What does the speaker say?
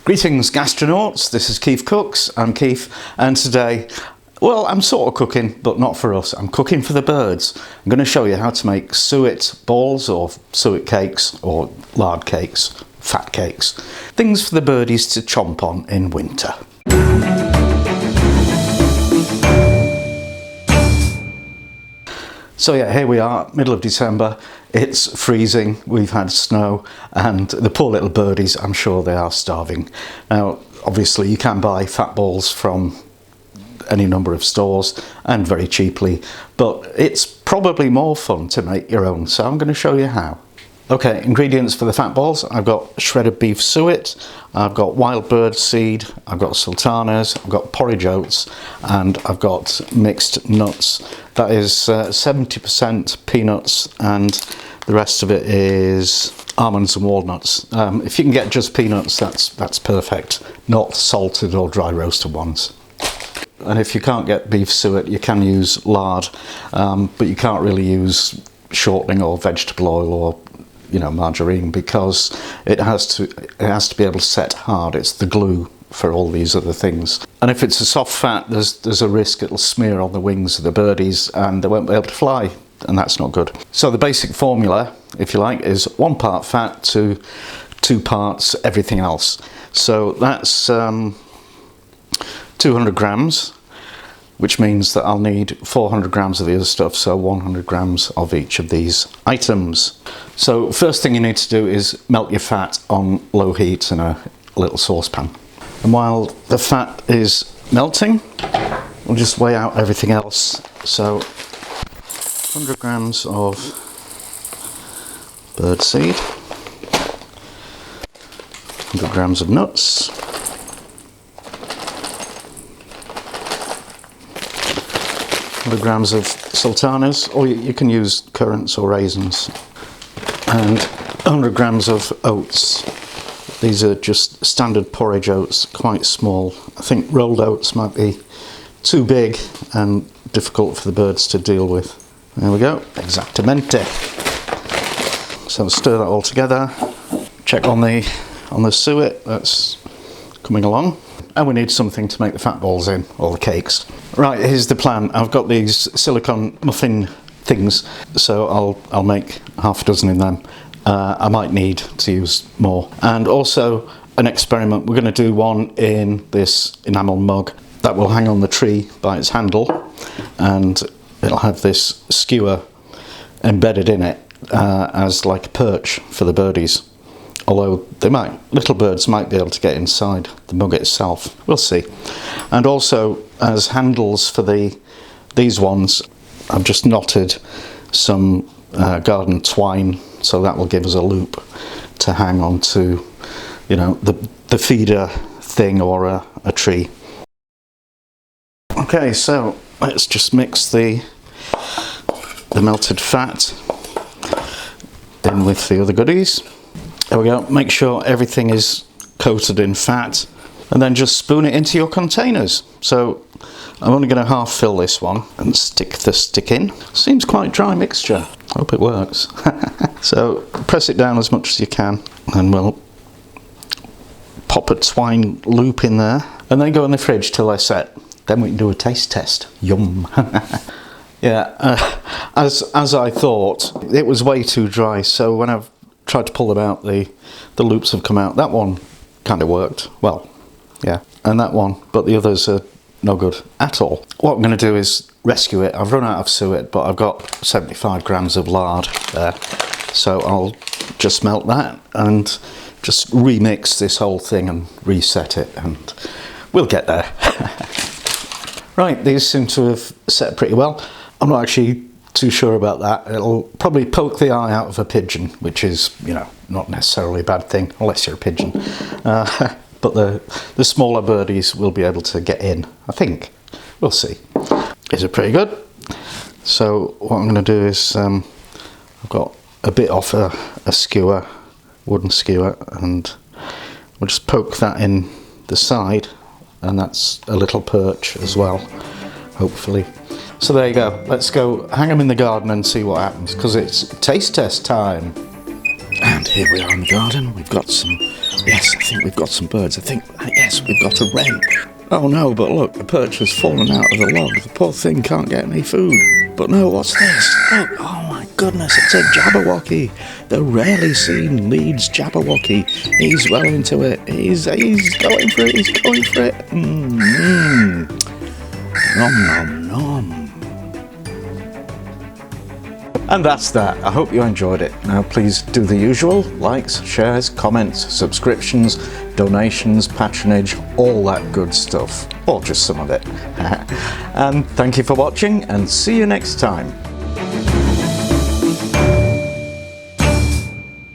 Greetings gastronauts, this is KeefCooks, I'm Keef, and today, well, I'm sort of cooking, but not for us, I'm cooking for the birds. I'm going to show you how to make suet balls or suet cakes or lard cakes, fat cakes, things for the birdies to chomp on in winter. So yeah, here we are, middle of December, it's freezing, we've had snow, and the poor little birdies, I'm sure they are starving. Now, obviously you can buy fat balls from any number of stores, and very cheaply, but it's probably more fun to make your own, so I'm going to show you how. Okay, ingredients for the fat balls. I've got shredded beef suet, I've got wild bird seed, I've got sultanas, I've got porridge oats, and I've got mixed nuts. That is 70% peanuts and the rest of it is almonds and walnuts. If you can get just peanuts, that's perfect, not salted or dry roasted ones. And if you can't get beef suet, you can use lard, but you can't really use shortening or vegetable oil or margarine, because it has to be able to set hard. It's the glue for all these other things. And if it's a soft fat, there's a risk it'll smear on the wings of the birdies and they won't be able to fly, and that's not good. So the basic formula, if you like, is 1 part fat to 2 parts everything else. So that's 200 grams, which means that I'll need 400 grams of the other stuff, so 100 grams of each of these items. So first thing you need to do is melt your fat on low heat in a little saucepan. And while the fat is melting, we'll just weigh out everything else. So 100 grams of bird seed, 100 grams of nuts, 100 grams of sultanas, or you can use currants or raisins, and 100 grams of oats. These are just standard porridge oats, quite small. I think rolled oats might be too big and difficult for the birds to deal with. There we go, exactamente. So stir that all together. Check on the suet, that's coming along. And we need something to make the fat balls in, or the cakes. Right, here's the plan. I've got these silicone muffin things, so I'll make half a dozen in them. I might need to use more. And also an experiment, we're going to do one in this enamel mug that will hang on the tree by its handle, and it'll have this skewer embedded in it as like a perch for the birdies. Although little birds might be able to get inside the mug itself. We'll see. And also, as handles for these ones, I've just knotted some garden twine, so that will give us a loop to hang on to, the feeder thing or a tree. Okay, so let's just mix the melted fat in with the other goodies. There we go, make sure everything is coated in fat, and then just spoon it into your containers. So I'm only going to half fill this one and stick the stick in. Seems quite dry mixture, hope it works. So press it down as much as you can, and we'll pop a twine loop in there, and then go in the fridge till they're set. Then we can do a taste test. Yum. Yeah, as I thought, it was way too dry, so when I've tried to pull them out, the loops have come out. That one kind of worked, well, yeah, and that one, but the others are no good at all. What I'm going to do is rescue it. I've run out of suet, but I've got 75 grams of lard there, so I'll just melt that and just remix this whole thing and reset it, and we'll get there. Right, these seem to have set pretty well. I'm not actually too sure about that. It'll probably poke the eye out of a pigeon, which is, not necessarily a bad thing, unless you're a pigeon. But the smaller birdies will be able to get in, I think. We'll see. Is it pretty good? So what I'm going to do is, I've got a bit off a skewer, wooden skewer, and we'll just poke that in the side, and that's a little perch as well, hopefully. So there you go, let's go hang them in the garden and see what happens, because it's taste test time. And here we are in the garden. We've got some, yes, I think we've got some birds. I think, yes, we've got a wren. Oh no, but look, the perch has fallen out of the log. The poor thing can't get any food. But no, what's this? Look, oh my goodness, it's a Jabberwocky. The rarely seen Leeds Jabberwocky. He's well into it. He's going for it, he's going for it. Nom nom nom. And that's that. I hope you enjoyed it. Now please do the usual: likes, shares, comments, subscriptions, donations, patronage, all that good stuff. Or just some of it. And thank you for watching, and see you next time.